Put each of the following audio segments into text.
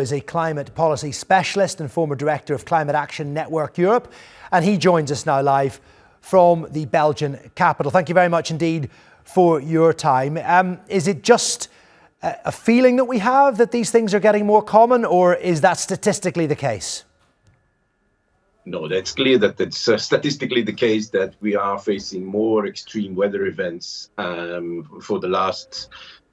Is a climate policy specialist and former director of Climate Action Network Europe, and he joins us now live from the Belgian capital. Thank you very much indeed for your time. Is it just a feeling that we have that these things are getting more common, or is that statistically the case? No, that's clear that it's statistically the case that we are facing more extreme weather events for the last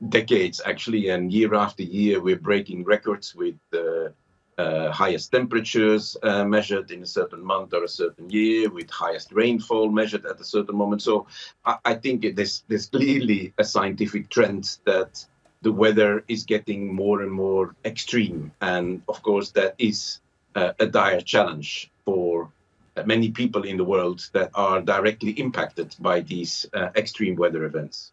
decades, actually, and year after year we're breaking records with the highest temperatures measured in a certain month or a certain year, with highest rainfall measured at a certain moment. So I think there's clearly a scientific trend that the weather is getting more and more extreme, and of course that is a dire challenge for many people in the world that are directly impacted by these extreme weather events.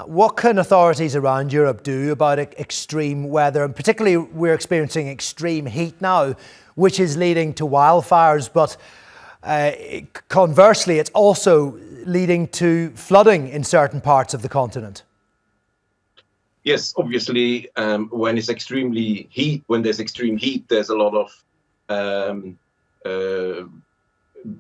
What can authorities around Europe do about extreme weather? And particularly, we're experiencing extreme heat now, which is leading to wildfires. But conversely, it's also leading to flooding in certain parts of the continent. Yes, obviously, when there's extreme heat, there's a lot of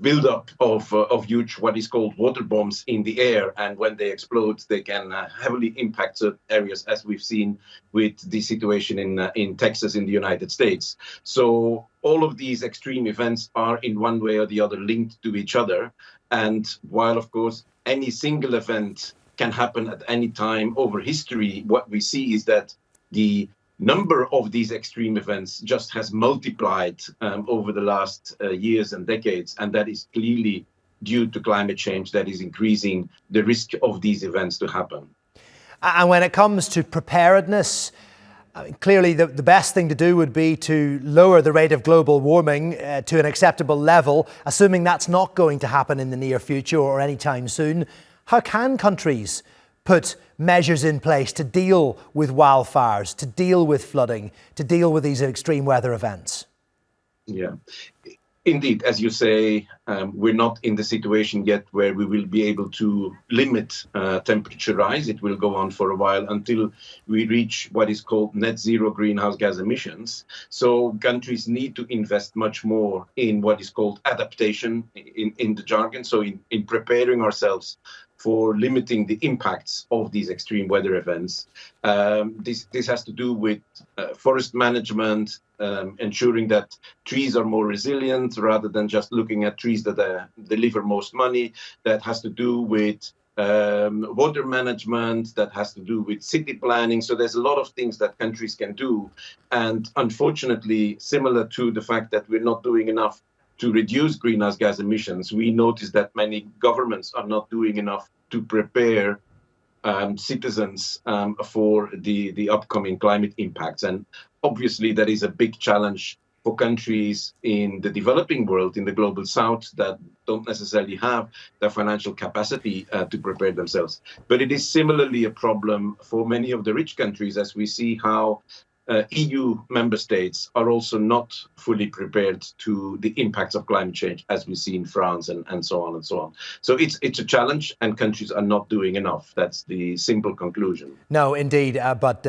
buildup of huge, what is called water bombs in the air, and when they explode, they can heavily impact certain areas, as we've seen with the situation in Texas in the United States. So all of these extreme events are in one way or the other linked to each other. And while, of course, any single event can happen at any time over history, what we see is that the number of these extreme events just has multiplied over the last years and decades, and that is clearly due to climate change that is increasing the risk of these events to happen. And when it comes to preparedness, clearly the best thing to do would be to lower the rate of global warming to an acceptable level, assuming that's not going to happen in the near future or anytime soon. How can countries put measures in place to deal with wildfires, to deal with flooding, to deal with these extreme weather events? Yeah, indeed, as you say, we're not in the situation yet where we will be able to limit temperature rise. It will go on for a while until we reach what is called net zero greenhouse gas emissions. So countries need to invest much more in what is called adaptation in the jargon. So in preparing ourselves for limiting the impacts of these extreme weather events. This has to do with forest management, ensuring that trees are more resilient rather than just looking at trees that deliver most money. That has to do with water management, that has to do with city planning. So there's a lot of things that countries can do. And unfortunately, similar to the fact that we're not doing enough to reduce greenhouse gas emissions, we notice that many governments are not doing enough to prepare citizens for the upcoming climate impacts. And obviously, that is a big challenge for countries in the developing world, in the global south, that don't necessarily have the financial capacity to prepare themselves. But it is similarly a problem for many of the rich countries, as we see how EU member states are also not fully prepared to the impacts of climate change, as we see in France and so on and so on. So it's a challenge, and countries are not doing enough. That's the simple conclusion. No, indeed. But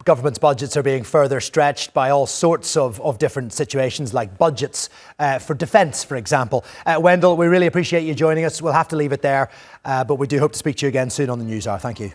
governments' budgets are being further stretched by all sorts of different situations, like budgets for defence, for example. Wendel, we really appreciate you joining us. We'll have to leave it there, but we do hope to speak to you again soon on the News Hour. Thank you.